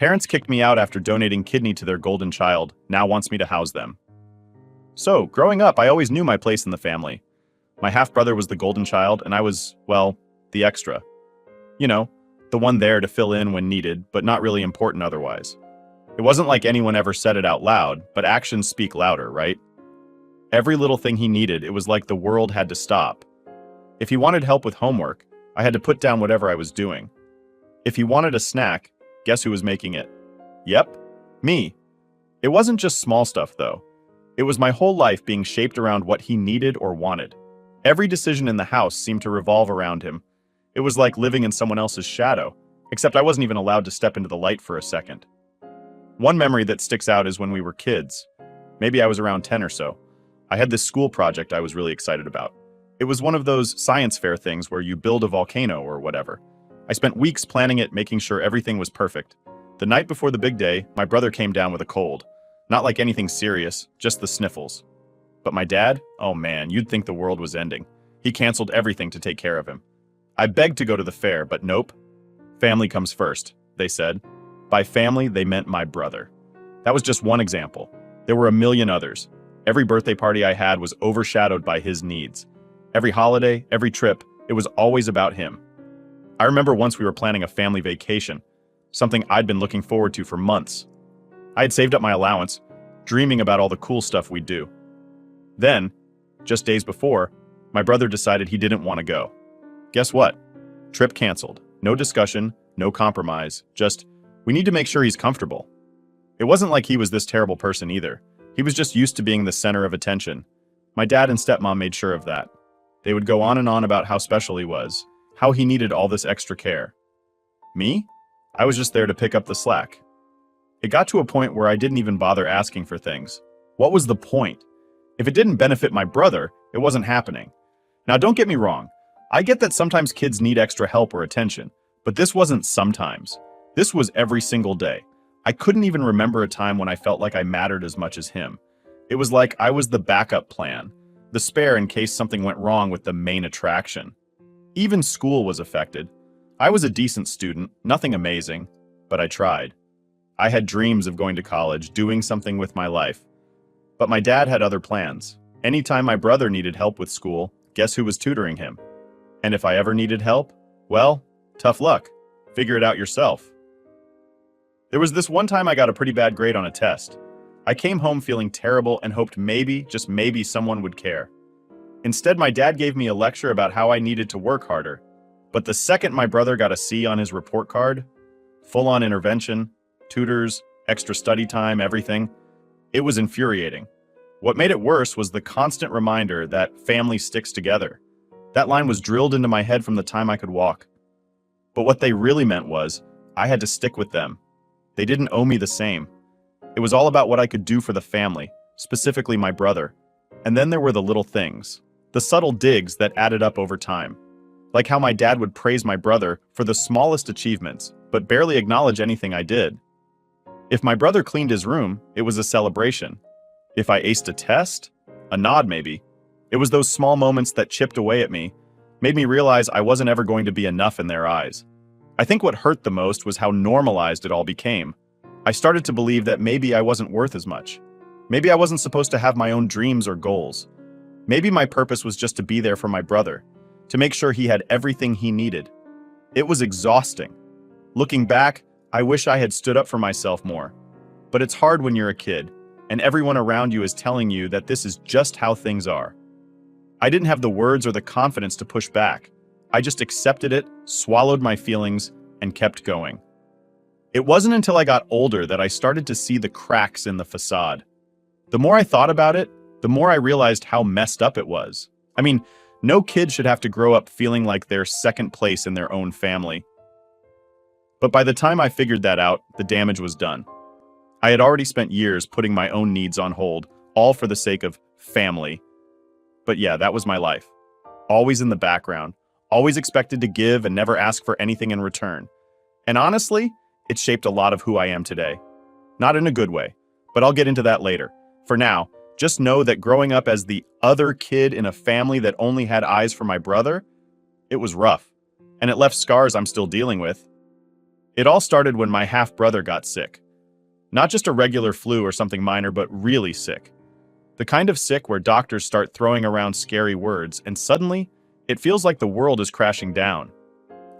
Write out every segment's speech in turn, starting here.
Parents kicked me out after donating kidney to their golden child, now wants me to house them. So, growing up, I always knew my place in the family. My half-brother was the golden child, and I was, well, the extra. You know, the one there to fill in when needed, but not really important otherwise. It wasn't like anyone ever said it out loud, but actions speak louder, right? Every little thing he needed, it was like the world had to stop. If he wanted help with homework, I had to put down whatever I was doing. If he wanted a snack, guess who was making it? Yep, me. It wasn't just small stuff, though. It was my whole life being shaped around what he needed or wanted. Every decision in the house seemed to revolve around him. It was like living in someone else's shadow, except I wasn't even allowed to step into the light for a second. One memory that sticks out is when we were kids. Maybe I was around 10 or so. I had this school project I was really excited about. It was one of those science fair things where you build a volcano or whatever. I spent weeks planning it, making sure everything was perfect. The night before the big day, my brother came down with a cold. Not like anything serious, just the sniffles. But my dad? Oh man, you'd think the world was ending. He canceled everything to take care of him. I begged to go to the fair, but nope. Family comes first, they said. By family, they meant my brother. That was just one example. There were a million others. Every birthday party I had was overshadowed by his needs. Every holiday, every trip, it was always about him. I remember once we were planning a family vacation, something I'd been looking forward to for months. I had saved up my allowance, dreaming about all the cool stuff we'd do. Then, just days before, my brother decided he didn't want to go. Guess what? Trip canceled. No discussion, no compromise, just, we need to make sure he's comfortable. It wasn't like he was this terrible person either. He was just used to being the center of attention. My dad and stepmom made sure of that. They would go on and on about how special he was, how he needed all this extra care. Me? I was just there to pick up the slack. It got to a point where I didn't even bother asking for things. What was the point? If it didn't benefit my brother, it wasn't happening. Now don't get me wrong, I get that sometimes kids need extra help or attention, but this wasn't sometimes. This was every single day. I couldn't even remember a time when I felt like I mattered as much as him. It was like I was the backup plan, the spare in case something went wrong with the main attraction. Even school was affected. I was a decent student, nothing amazing, but I tried. I had dreams of going to college, doing something with my life. But my dad had other plans. Anytime my brother needed help with school, guess who was tutoring him? And if I ever needed help, well, tough luck. Figure it out yourself. There was this one time I got a pretty bad grade on a test. I came home feeling terrible and hoped maybe, just maybe, someone would care. Instead, my dad gave me a lecture about how I needed to work harder. But the second my brother got a C on his report card, full-on intervention, tutors, extra study time, everything, it was infuriating. What made it worse was the constant reminder that family sticks together. That line was drilled into my head from the time I could walk. But what they really meant was, I had to stick with them. They didn't owe me the same. It was all about what I could do for the family, specifically my brother. And then there were the little things, the subtle digs that added up over time. Like how my dad would praise my brother for the smallest achievements, but barely acknowledge anything I did. If my brother cleaned his room, it was a celebration. If I aced a test, a nod maybe. It was those small moments that chipped away at me, made me realize I wasn't ever going to be enough in their eyes. I think what hurt the most was how normalized it all became. I started to believe that maybe I wasn't worth as much. Maybe I wasn't supposed to have my own dreams or goals. Maybe my purpose was just to be there for my brother, to make sure he had everything he needed. It was exhausting. Looking back, I wish I had stood up for myself more. But it's hard when you're a kid, and everyone around you is telling you that this is just how things are. I didn't have the words or the confidence to push back. I just accepted it, swallowed my feelings, and kept going. It wasn't until I got older that I started to see the cracks in the facade. The more I thought about it, the more I realized how messed up it was. I mean, no kid should have to grow up feeling like they're second place in their own family. But by the time I figured that out, the damage was done. I had already spent years putting my own needs on hold, all for the sake of family. But yeah, that was my life. Always in the background, always expected to give and never ask for anything in return. And honestly, it shaped a lot of who I am today. Not in a good way, but I'll get into that later. For now, just know that growing up as the other kid in a family that only had eyes for my brother, it was rough, and it left scars I'm still dealing with. It all started when my half-brother got sick. Not just a regular flu or something minor, but really sick. The kind of sick where doctors start throwing around scary words, and suddenly, it feels like the world is crashing down.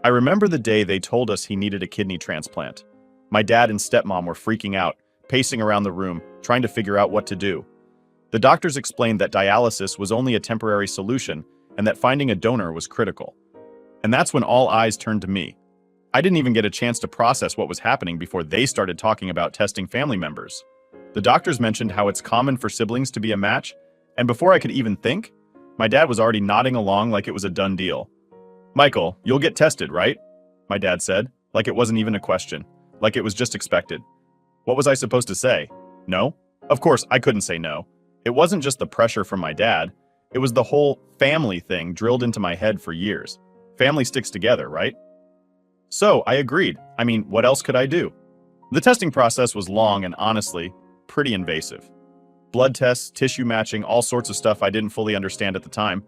I remember the day they told us he needed a kidney transplant. My dad and stepmom were freaking out, pacing around the room, trying to figure out what to do. The doctors explained that dialysis was only a temporary solution and that finding a donor was critical. And that's when all eyes turned to me. I didn't even get a chance to process what was happening before they started talking about testing family members. The doctors mentioned how it's common for siblings to be a match, and before I could even think, my dad was already nodding along like it was a done deal. "Michael, you'll get tested, right?" my dad said, like it wasn't even a question, like it was just expected. What was I supposed to say? No? Of course, I couldn't say no. It wasn't just the pressure from my dad, it was the whole family thing drilled into my head for years. Family sticks together, right? So I agreed. I mean, what else could I do? The testing process was long and honestly, pretty invasive. Blood tests, tissue matching, all sorts of stuff I didn't fully understand at the time.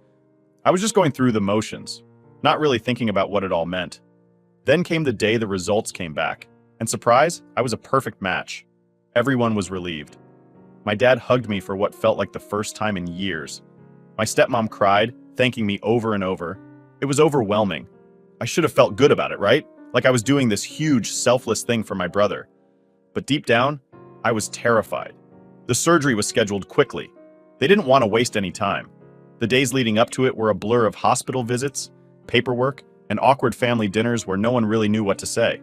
I was just going through the motions, not really thinking about what it all meant. Then came the day the results came back. And surprise, I was a perfect match. Everyone was relieved. My dad hugged me for what felt like the first time in years. My stepmom cried, thanking me over and over. It was overwhelming. I should have felt good about it, right? Like I was doing this huge, selfless thing for my brother. But deep down, I was terrified. The surgery was scheduled quickly. They didn't want to waste any time. The days leading up to it were a blur of hospital visits, paperwork, and awkward family dinners where no one really knew what to say.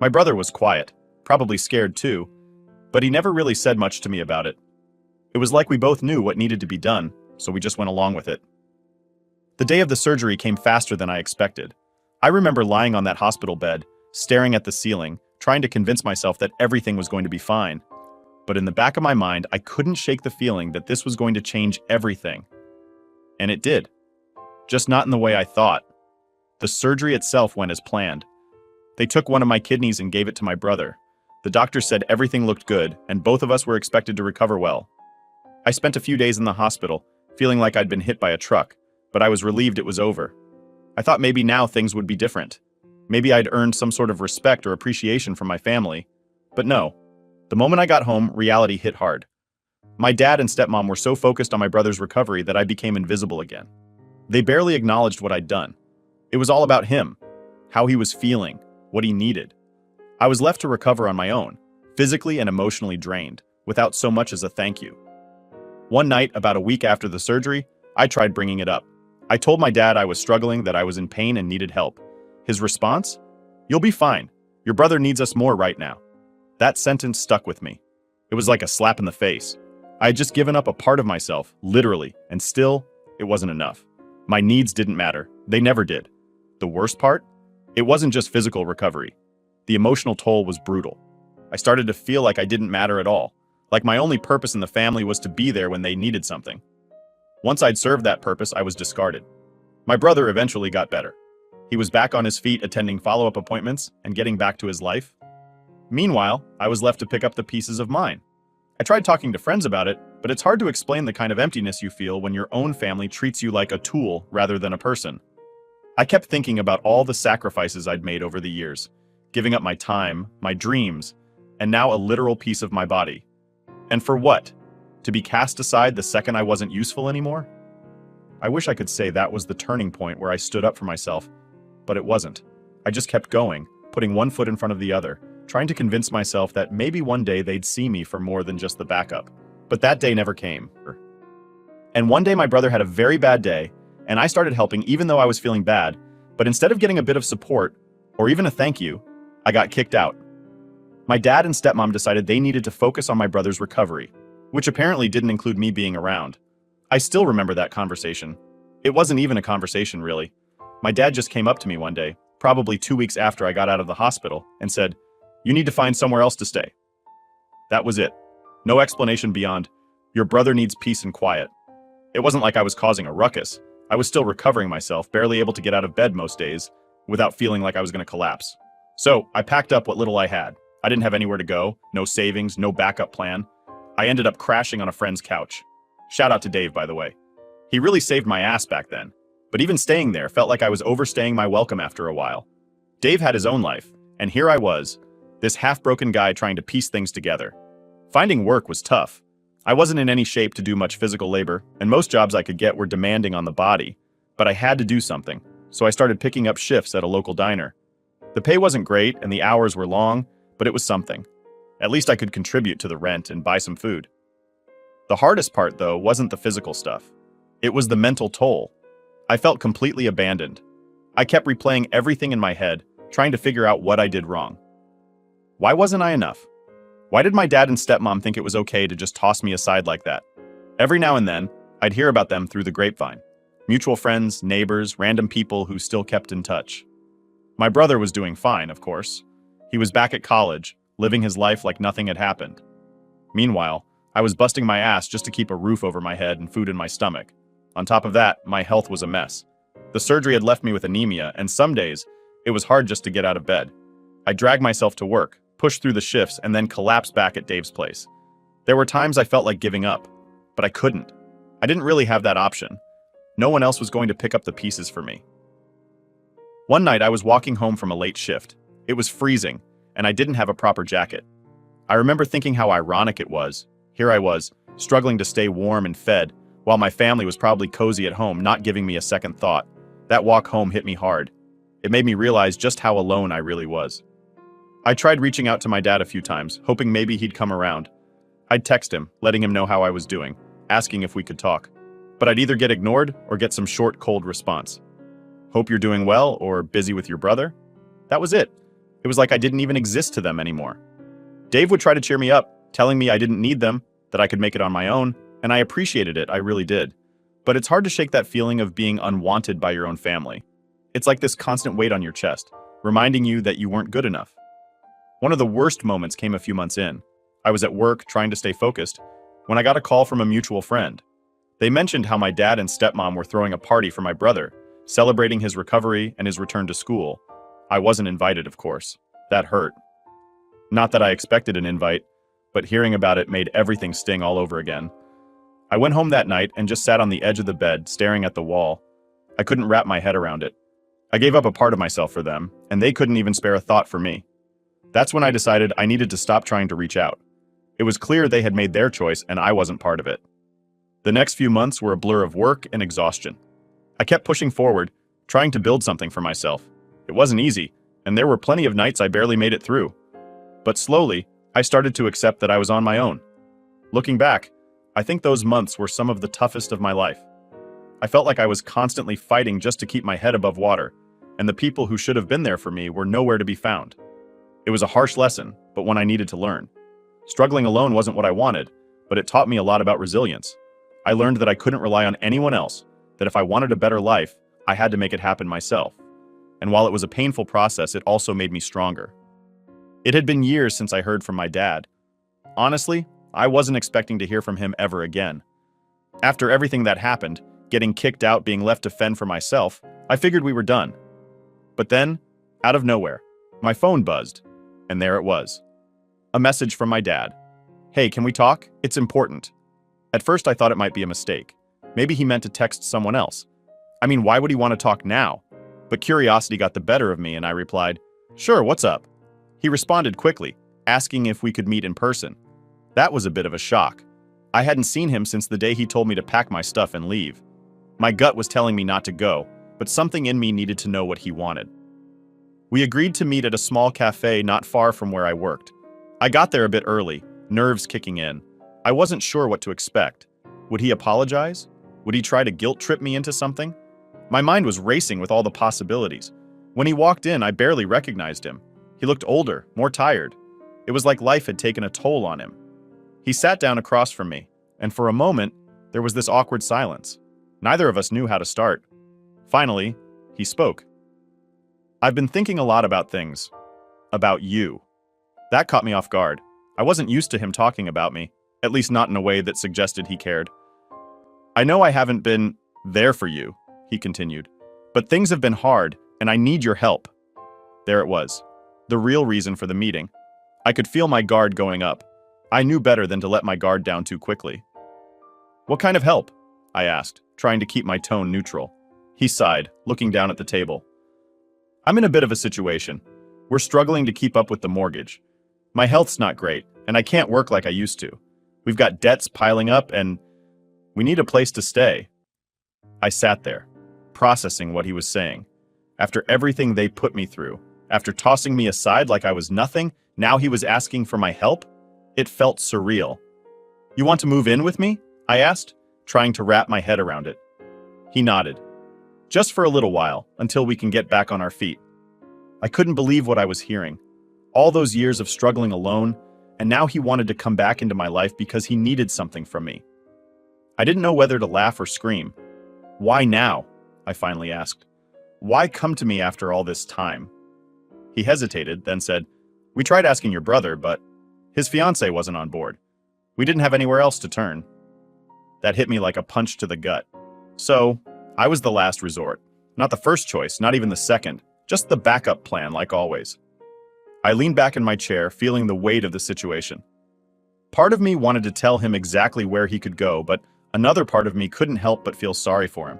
My brother was quiet, probably scared too, but he never really said much to me about it. It was like we both knew what needed to be done, so we just went along with it. The day of the surgery came faster than I expected. I remember lying on that hospital bed, staring at the ceiling, trying to convince myself that everything was going to be fine. But in the back of my mind, I couldn't shake the feeling that this was going to change everything. And it did. Just not in the way I thought. The surgery itself went as planned. They took one of my kidneys and gave it to my brother. The doctor said everything looked good, and both of us were expected to recover well. I spent a few days in the hospital, feeling like I'd been hit by a truck, but I was relieved it was over. I thought maybe now things would be different. Maybe I'd earned some sort of respect or appreciation from my family. But no. The moment I got home, reality hit hard. My dad and stepmom were so focused on my brother's recovery that I became invisible again. They barely acknowledged what I'd done. It was all about him, how he was feeling, what he needed. I was left to recover on my own, physically and emotionally drained, without so much as a thank you. One night, about a week after the surgery, I tried bringing it up. I told my dad I was struggling, that I was in pain and needed help. His response? "You'll be fine. Your brother needs us more right now." That sentence stuck with me. It was like a slap in the face. I had just given up a part of myself, literally, and still, it wasn't enough. My needs didn't matter. They never did. The worst part? It wasn't just physical recovery. The emotional toll was brutal. I started to feel like I didn't matter at all, like my only purpose in the family was to be there when they needed something. Once I'd served that purpose, I was discarded. My brother eventually got better. He was back on his feet attending follow-up appointments and getting back to his life. Meanwhile, I was left to pick up the pieces of mine. I tried talking to friends about it, but it's hard to explain the kind of emptiness you feel when your own family treats you like a tool rather than a person. I kept thinking about all the sacrifices I'd made over the years, giving up my time, my dreams, and now a literal piece of my body. And for what? To be cast aside the second I wasn't useful anymore? I wish I could say that was the turning point where I stood up for myself, but it wasn't. I just kept going, putting one foot in front of the other, trying to convince myself that maybe one day they'd see me for more than just the backup. But that day never came. And one day my brother had a very bad day, and I started helping even though I was feeling bad, but instead of getting a bit of support, or even a thank you, I got kicked out. My dad and stepmom decided they needed to focus on my brother's recovery, which apparently didn't include me being around. I still remember that conversation. It wasn't even a conversation, really. My dad just came up to me one day, probably 2 weeks after I got out of the hospital, and said, "You need to find somewhere else to stay." That was it. No explanation beyond, "Your brother needs peace and quiet." It wasn't like I was causing a ruckus. I was still recovering myself, barely able to get out of bed most days, without feeling like I was going to collapse. So I packed up what little I had. I didn't have anywhere to go, no savings, no backup plan. I ended up crashing on a friend's couch. Shout out to Dave, by the way. He really saved my ass back then. But even staying there felt like I was overstaying my welcome after a while. Dave had his own life, And here I was, this half-broken guy trying to piece things together. Finding work was tough. I wasn't in any shape to do much physical labor, and most jobs I could get were demanding on the body. But I had to do something, so I started picking up shifts at a local diner. The pay wasn't great and the hours were long, but it was something. At least I could contribute to the rent and buy some food. The hardest part, though, wasn't the physical stuff. It was the mental toll. I felt completely abandoned. I kept replaying everything in my head, trying to figure out what I did wrong. Why wasn't I enough? Why did my dad and stepmom think it was okay to just toss me aside like that? Every now and then, I'd hear about them through the grapevine. Mutual friends, neighbors, random people who still kept in touch. My brother was doing fine, of course. He was back at college, living his life like nothing had happened. Meanwhile, I was busting my ass just to keep a roof over my head and food in my stomach. On top of that, my health was a mess. The surgery had left me with anemia, and some days, it was hard just to get out of bed. I dragged myself to work, pushed through the shifts, and then collapsed back at Dave's place. There were times I felt like giving up, but I couldn't. I didn't really have that option. No one else was going to pick up the pieces for me. One night I was walking home from a late shift. It was freezing, and I didn't have a proper jacket. I remember thinking how ironic it was. Here I was, struggling to stay warm and fed, while my family was probably cozy at home, not giving me a second thought. That walk home hit me hard. It made me realize just how alone I really was. I tried reaching out to my dad a few times, hoping maybe he'd come around. I'd text him, letting him know how I was doing, asking if we could talk. But I'd either get ignored or get some short, cold response. Hope you're doing well, or busy with your brother? That was it. It was like I didn't even exist to them anymore. Dave would try to cheer me up, telling me I didn't need them, that I could make it on my own, and I appreciated it, I really did. But it's hard to shake that feeling of being unwanted by your own family. It's like this constant weight on your chest, reminding you that you weren't good enough. One of the worst moments came a few months in. I was at work trying to stay focused when I got a call from a mutual friend. They mentioned how my dad and stepmom were throwing a party for my brother, celebrating his recovery and his return to school. I wasn't invited, of course. That hurt. Not that I expected an invite, but hearing about it made everything sting all over again. I went home that night and just sat on the edge of the bed, staring at the wall. I couldn't wrap my head around it. I gave up a part of myself for them, and they couldn't even spare a thought for me. That's when I decided I needed to stop trying to reach out. It was clear they had made their choice and I wasn't part of it. The next few months were a blur of work and exhaustion. I kept pushing forward, trying to build something for myself. It wasn't easy, and there were plenty of nights I barely made it through. But slowly, I started to accept that I was on my own. Looking back, I think those months were some of the toughest of my life. I felt like I was constantly fighting just to keep my head above water, and the people who should have been there for me were nowhere to be found. It was a harsh lesson, but one I needed to learn. Struggling alone wasn't what I wanted, but it taught me a lot about resilience. I learned that I couldn't rely on anyone else, that if I wanted a better life, I had to make it happen myself. And while it was a painful process, it also made me stronger. It had been years since I heard from my dad. Honestly, I wasn't expecting to hear from him ever again. After everything that happened, getting kicked out, being left to fend for myself, I figured we were done. But then, out of nowhere, my phone buzzed, and there it was. A message from my dad. "Hey, can we talk? It's important." At first I thought it might be a mistake. Maybe he meant to text someone else. I mean, why would he want to talk now? But curiosity got the better of me and I replied, "Sure, what's up?" He responded quickly, asking if we could meet in person. That was a bit of a shock. I hadn't seen him since the day he told me to pack my stuff and leave. My gut was telling me not to go, but something in me needed to know what he wanted. We agreed to meet at a small cafe not far from where I worked. I got there a bit early, nerves kicking in. I wasn't sure what to expect. Would he apologize? Would he try to guilt trip me into something? My mind was racing with all the possibilities. When he walked in, I barely recognized him. He looked older, more tired. It was like life had taken a toll on him. He sat down across from me, and for a moment, there was this awkward silence. Neither of us knew how to start. Finally, he spoke. "I've been thinking a lot about things. About you." That caught me off guard. I wasn't used to him talking about me, at least not in a way that suggested he cared. "I know I haven't been there for you," he continued, "but things have been hard, and I need your help." There it was, the real reason for the meeting. I could feel my guard going up. I knew better than to let my guard down too quickly. "What kind of help?" I asked, trying to keep my tone neutral. He sighed, looking down at the table. "I'm in a bit of a situation. We're struggling to keep up with the mortgage. My health's not great, and I can't work like I used to. We've got debts piling up, and we need a place to stay." I sat there, processing what he was saying. After everything they put me through, after tossing me aside like I was nothing, now he was asking for my help? It felt surreal. "You want to move in with me?" I asked, trying to wrap my head around it. He nodded. "Just for a little while, until we can get back on our feet." I couldn't believe what I was hearing. All those years of struggling alone, and now he wanted to come back into my life because he needed something from me. I didn't know whether to laugh or scream. "Why now?" I finally asked. "Why come to me after all this time?" He hesitated, then said, "We tried asking your brother, but his fiancée wasn't on board. We didn't have anywhere else to turn." That hit me like a punch to the gut. So, I was the last resort. Not the first choice, not even the second, just the backup plan like always. I leaned back in my chair, feeling the weight of the situation. Part of me wanted to tell him exactly where he could go, but another part of me couldn't help but feel sorry for him.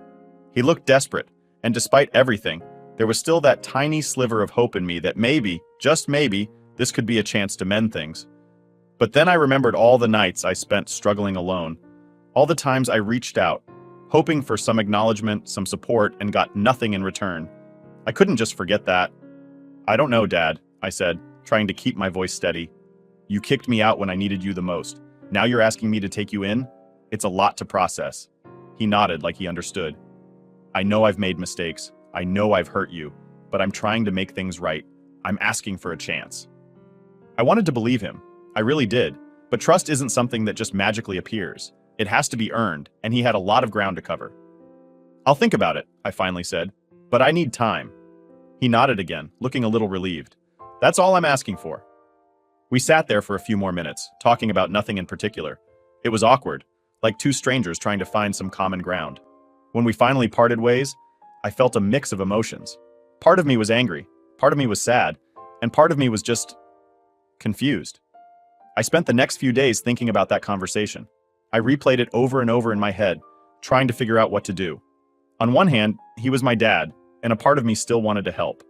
He looked desperate, and despite everything, there was still that tiny sliver of hope in me that maybe, just maybe, this could be a chance to mend things. But then I remembered all the nights I spent struggling alone, all the times I reached out, hoping for some acknowledgement, some support, and got nothing in return. I couldn't just forget that. "I don't know, Dad," I said, trying to keep my voice steady. "You kicked me out when I needed you the most. Now you're asking me to take you in? It's a lot to process." He nodded like he understood. "I know I've made mistakes. I know I've hurt you, but I'm trying to make things right. I'm asking for a chance." I wanted to believe him. I really did. But trust isn't something that just magically appears. It has to be earned, and he had a lot of ground to cover. "I'll think about it," I finally said, "but I need time." He nodded again, looking a little relieved. "That's all I'm asking for." We sat there for a few more minutes, talking about nothing in particular. It was awkward, like two strangers trying to find some common ground. When we finally parted ways, I felt a mix of emotions. Part of me was angry, part of me was sad, and part of me was just confused. I spent the next few days thinking about that conversation. I replayed it over and over in my head, trying to figure out what to do. On one hand, he was my dad, and a part of me still wanted to help.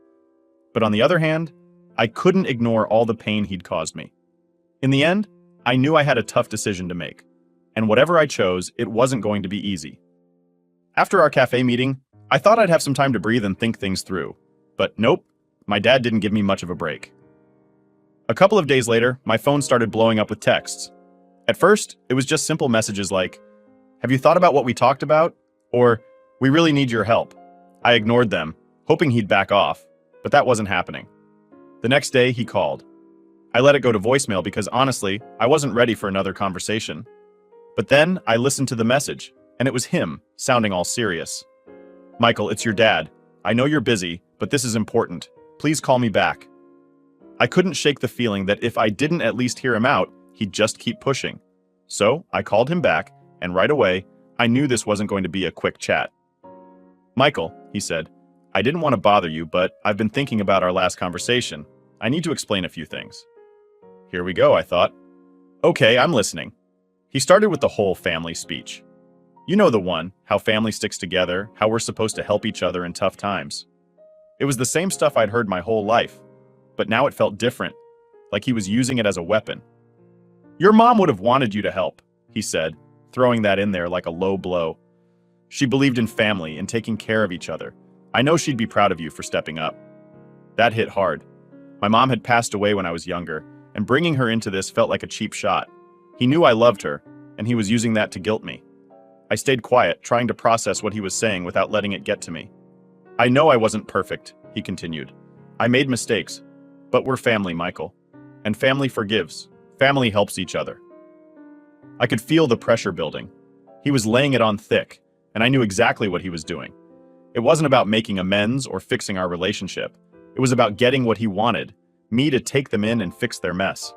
But on the other hand, I couldn't ignore all the pain he'd caused me. In the end, I knew I had a tough decision to make, and whatever I chose, it wasn't going to be easy. After our cafe meeting, I thought I'd have some time to breathe and think things through. But nope, my dad didn't give me much of a break. A couple of days later, my phone started blowing up with texts. At first, it was just simple messages like, "Have you thought about what we talked about?" Or, "We really need your help." I ignored them, hoping he'd back off, but that wasn't happening. The next day, he called. I let it go to voicemail because honestly, I wasn't ready for another conversation. But then I listened to the message, and it was him, sounding all serious. "Michael, it's your dad. I know you're busy, but this is important. Please call me back." I couldn't shake the feeling that if I didn't at least hear him out, he'd just keep pushing. So I called him back, and right away, I knew this wasn't going to be a quick chat. "Michael," he said, "I didn't want to bother you, but I've been thinking about our last conversation. I need to explain a few things." Here we go, I thought. Okay, I'm listening. He started with the whole family speech. You know the one, how family sticks together, how we're supposed to help each other in tough times. It was the same stuff I'd heard my whole life, but now it felt different, like he was using it as a weapon. "Your mom would have wanted you to help," he said, throwing that in there like a low blow. "She believed in family and taking care of each other. I know she'd be proud of you for stepping up." That hit hard. My mom had passed away when I was younger, and bringing her into this felt like a cheap shot. He knew I loved her, and he was using that to guilt me. I stayed quiet, trying to process what he was saying without letting it get to me. "I know I wasn't perfect," he continued. "I made mistakes, but we're family, Michael. And family forgives. Family helps each other." I could feel the pressure building. He was laying it on thick, and I knew exactly what he was doing. It wasn't about making amends or fixing our relationship. It was about getting what he wanted, me to take them in and fix their mess.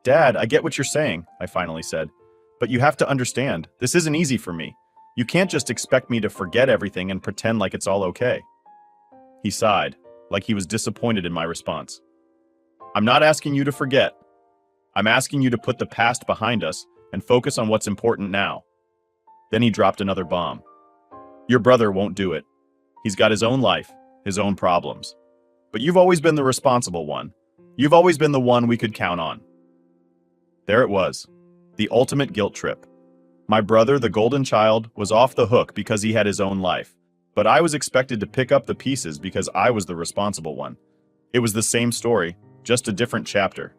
"Dad, I get what you're saying," I finally said. "But you have to understand, this isn't easy for me. You can't just expect me to forget everything and pretend like it's all okay." He sighed, like he was disappointed in my response. "I'm not asking you to forget. I'm asking you to put the past behind us and focus on what's important now." Then he dropped another bomb. "Your brother won't do it. He's got his own life, his own problems. But you've always been the responsible one. You've always been the one we could count on. There it was. The ultimate guilt trip. My brother, the golden child, was off the hook because he had his own life. But I was expected to pick up the pieces because I was the responsible one. It was the same story, just a different chapter.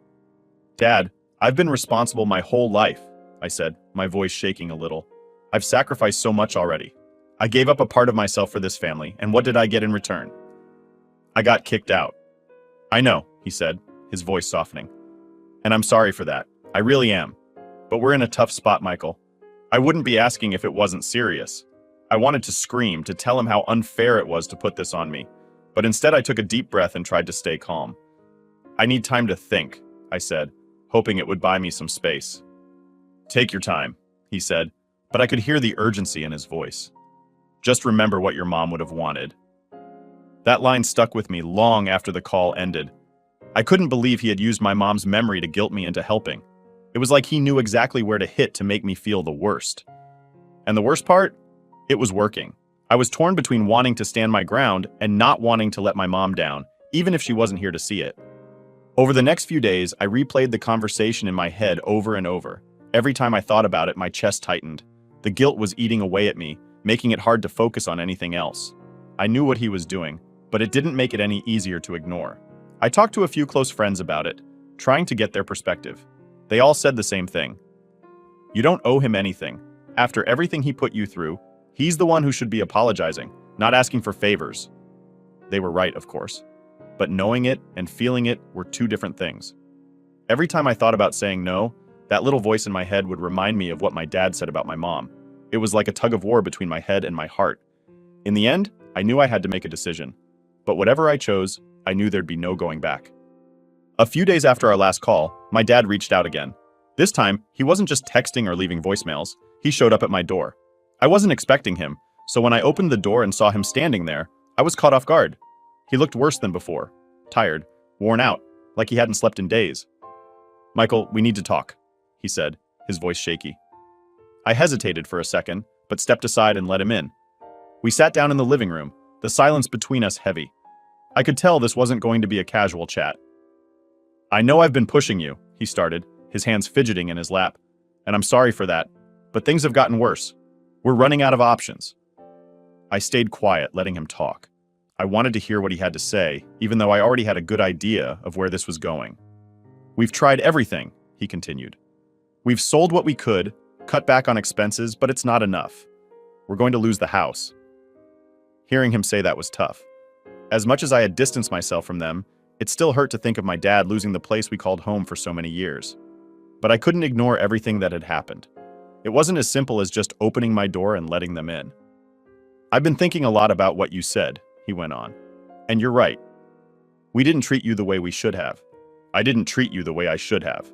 Dad, I've been responsible my whole life, I said, my voice shaking a little. I've sacrificed so much already. I gave up a part of myself for this family, and what did I get in return? I got kicked out. I know, he said, his voice softening. And I'm sorry for that. I really am. But we're in a tough spot, Michael. I wouldn't be asking if it wasn't serious. I wanted to scream, to tell him how unfair it was to put this on me. But instead I took a deep breath and tried to stay calm. I need time to think, I said, hoping it would buy me some space. Take your time, he said, but I could hear the urgency in his voice. Just remember what your mom would have wanted. That line stuck with me long after the call ended. I couldn't believe he had used my mom's memory to guilt me into helping. It was like he knew exactly where to hit to make me feel the worst. And the worst part? It was working. I was torn between wanting to stand my ground and not wanting to let my mom down, even if she wasn't here to see it. Over the next few days, I replayed the conversation in my head over and over. Every time I thought about it, my chest tightened. The guilt was eating away at me, making it hard to focus on anything else. I knew what he was doing, but it didn't make it any easier to ignore. I talked to a few close friends about it, trying to get their perspective. They all said the same thing. You don't owe him anything. After everything he put you through, he's the one who should be apologizing, not asking for favors. They were right, of course. But knowing it and feeling it were two different things. Every time I thought about saying no, that little voice in my head would remind me of what my dad said about my mom. It was like a tug of war between my head and my heart. In the end, I knew I had to make a decision. But whatever I chose, I knew there'd be no going back. A few days after our last call, my dad reached out again. This time, he wasn't just texting or leaving voicemails. He showed up at my door. I wasn't expecting him, so when I opened the door and saw him standing there, I was caught off guard. He looked worse than before, tired, worn out, like he hadn't slept in days. Michael, we need to talk, he said, his voice shaky. I hesitated for a second, but stepped aside and let him in. We sat down in the living room, the silence between us heavy. I could tell this wasn't going to be a casual chat. I know I've been pushing you, he started, his hands fidgeting in his lap, and I'm sorry for that, but things have gotten worse. We're running out of options. I stayed quiet, letting him talk. I wanted to hear what he had to say, even though I already had a good idea of where this was going. We've tried everything, he continued. We've sold what we could, cut back on expenses, but it's not enough. We're going to lose the house. Hearing him say that was tough. As much as I had distanced myself from them, it still hurt to think of my dad losing the place we called home for so many years. But I couldn't ignore everything that had happened. It wasn't as simple as just opening my door and letting them in. I've been thinking a lot about what you said, he went on. And you're right. We didn't treat you the way we should have. I didn't treat you the way I should have.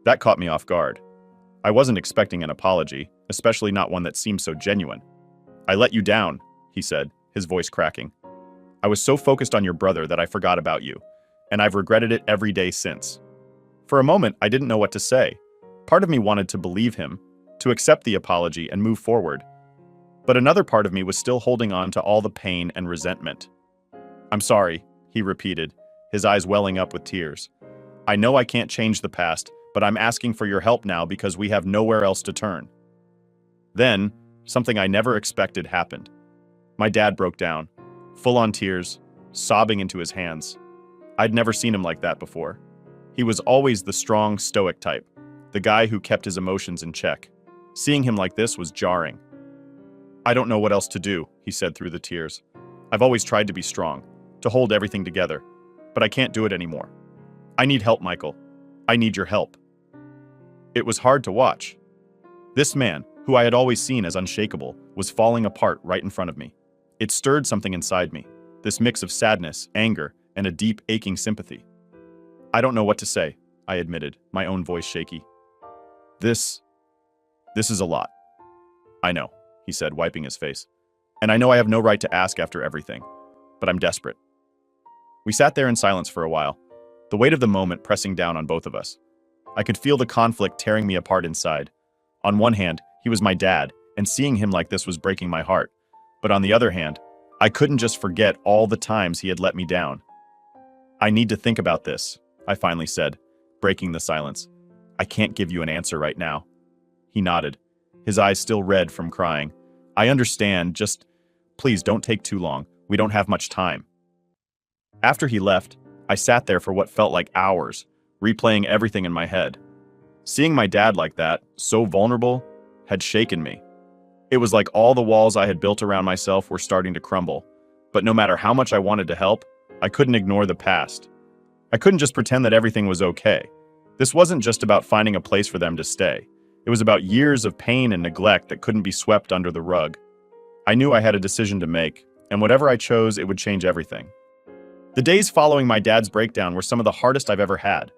That caught me off guard. I wasn't expecting an apology, especially not one that seemed so genuine. I let you down, he said, his voice cracking. I was so focused on your brother that I forgot about you, and I've regretted it every day since. For a moment, I didn't know what to say. Part of me wanted to believe him, to accept the apology and move forward. But another part of me was still holding on to all the pain and resentment. I'm sorry, he repeated, his eyes welling up with tears. I know I can't change the past, but I'm asking for your help now because we have nowhere else to turn. Then, something I never expected happened. My dad broke down, full-on tears, sobbing into his hands. I'd never seen him like that before. He was always the strong, stoic type, the guy who kept his emotions in check. Seeing him like this was jarring. I don't know what else to do, he said through the tears. I've always tried to be strong, to hold everything together, but I can't do it anymore. I need help, Michael. I need your help. It was hard to watch. This man, who I had always seen as unshakable, was falling apart right in front of me. It stirred something inside me, this mix of sadness, anger, and a deep, aching sympathy. I don't know what to say, I admitted, my own voice shaky. This is a lot. I know, he said, wiping his face. And I know I have no right to ask after everything, but I'm desperate. We sat there in silence for a while, the weight of the moment pressing down on both of us. I could feel the conflict tearing me apart inside. On one hand, he was my dad, and seeing him like this was breaking my heart. But on the other hand, I couldn't just forget all the times he had let me down. I need to think about this, I finally said, breaking the silence. I can't give you an answer right now. He nodded, his eyes still red from crying. I understand, just please don't take too long. We don't have much time. After he left, I sat there for what felt like hours, replaying everything in my head. Seeing my dad like that, so vulnerable, had shaken me. It was like all the walls I had built around myself were starting to crumble. But no matter how much I wanted to help, I couldn't ignore the past. I couldn't just pretend that everything was okay. This wasn't just about finding a place for them to stay. It was about years of pain and neglect that couldn't be swept under the rug. I knew I had a decision to make, and whatever I chose, it would change everything. The days following my dad's breakdown were some of the hardest I've ever had.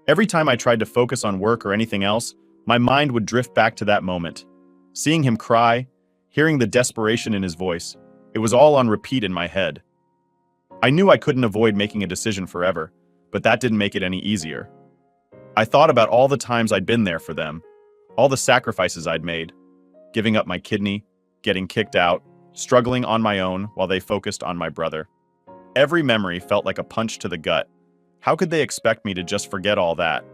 Every time I tried to focus on work or anything else, my mind would drift back to that moment. Seeing him cry, hearing the desperation in his voice, it was all on repeat in my head. I knew I couldn't avoid making a decision forever, but that didn't make it any easier. I thought about all the times I'd been there for them, all the sacrifices I'd made, giving up my kidney, getting kicked out, struggling on my own while they focused on my brother. Every memory felt like a punch to the gut. How could they expect me to just forget all that?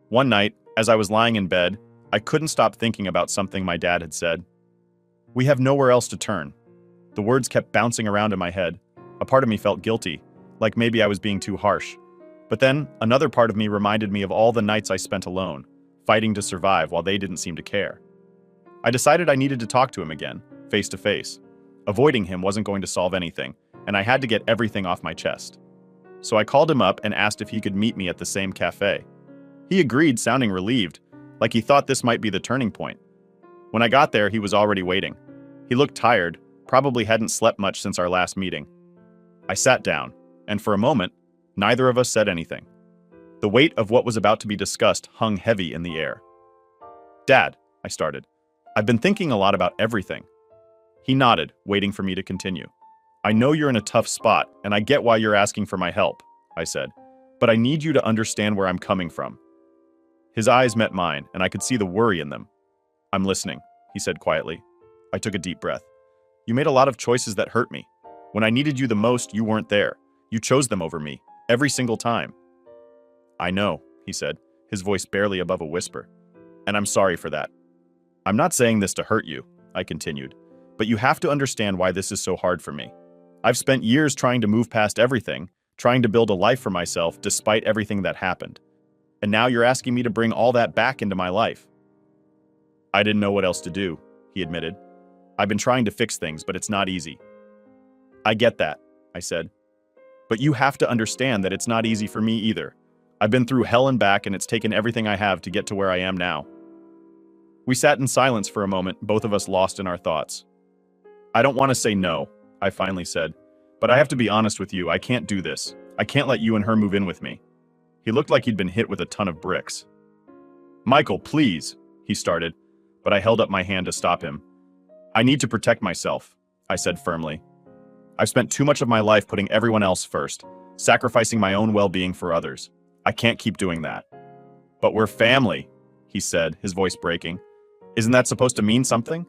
One night, as I was lying in bed, I couldn't stop thinking about something my dad had said. We have nowhere else to turn. The words kept bouncing around in my head. A part of me felt guilty, like maybe I was being too harsh. But then, another part of me reminded me of all the nights I spent alone, fighting to survive while they didn't seem to care. I decided I needed to talk to him again, face to face. Avoiding him wasn't going to solve anything, and I had to get everything off my chest. So I called him up and asked if he could meet me at the same cafe. He agreed, sounding relieved, like he thought this might be the turning point. When I got there, he was already waiting. He looked tired, probably hadn't slept much since our last meeting. I sat down, and for a moment, neither of us said anything. The weight of what was about to be discussed hung heavy in the air. Dad, I started, I've been thinking a lot about everything. He nodded, waiting for me to continue. I know you're in a tough spot, and I get why you're asking for my help, I said, but I need you to understand where I'm coming from. His eyes met mine, and I could see the worry in them. I'm listening, he said quietly. I took a deep breath. You made a lot of choices that hurt me. When I needed you the most, you weren't there. You chose them over me, every single time. I know, he said, his voice barely above a whisper. And I'm sorry for that. I'm not saying this to hurt you, I continued, but you have to understand why this is so hard for me. I've spent years trying to move past everything, trying to build a life for myself despite everything that happened. And now you're asking me to bring all that back into my life. I didn't know what else to do, he admitted. I've been trying to fix things, but it's not easy. I get that, I said. But you have to understand that it's not easy for me either. I've been through hell and back, and it's taken everything I have to get to where I am now. We sat in silence for a moment, both of us lost in our thoughts. I don't want to say no, I finally said, but I have to be honest with you, I can't do this. I can't let you and her move in with me. He looked like he'd been hit with a ton of bricks. Michael, please, he started, but I held up my hand to stop him. I need to protect myself, I said firmly. I've spent too much of my life putting everyone else first, sacrificing my own well-being for others. I can't keep doing that. But we're family, he said, his voice breaking. Isn't that supposed to mean something?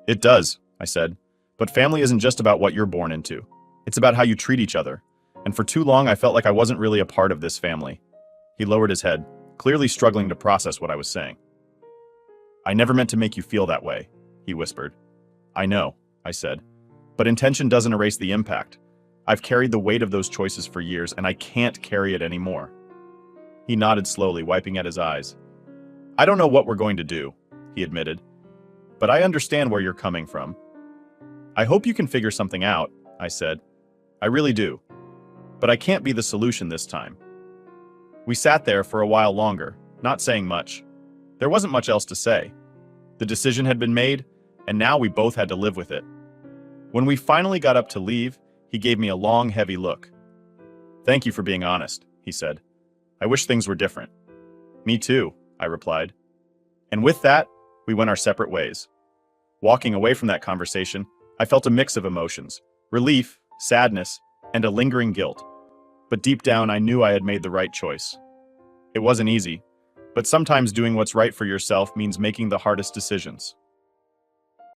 It does, I said. But family isn't just about what you're born into. It's about how you treat each other. And for too long, I felt like I wasn't really a part of this family. He lowered his head, clearly struggling to process what I was saying. I never meant to make you feel that way, he whispered. I know, I said. But intention doesn't erase the impact. I've carried the weight of those choices for years, and I can't carry it anymore. He nodded slowly, wiping at his eyes. I don't know what we're going to do, he admitted. But I understand where you're coming from. I hope you can figure something out, I said. I really do. But I can't be the solution this time. We sat there for a while longer, not saying much. There wasn't much else to say. The decision had been made, and now we both had to live with it. When we finally got up to leave, he gave me a long, heavy look. Thank you for being honest, he said. I wish things were different. Me too, I replied. And with that, we went our separate ways. Walking away from that conversation, I felt a mix of emotions, relief, sadness, and a lingering guilt. But deep down, I knew I had made the right choice. It wasn't easy, but sometimes doing what's right for yourself means making the hardest decisions.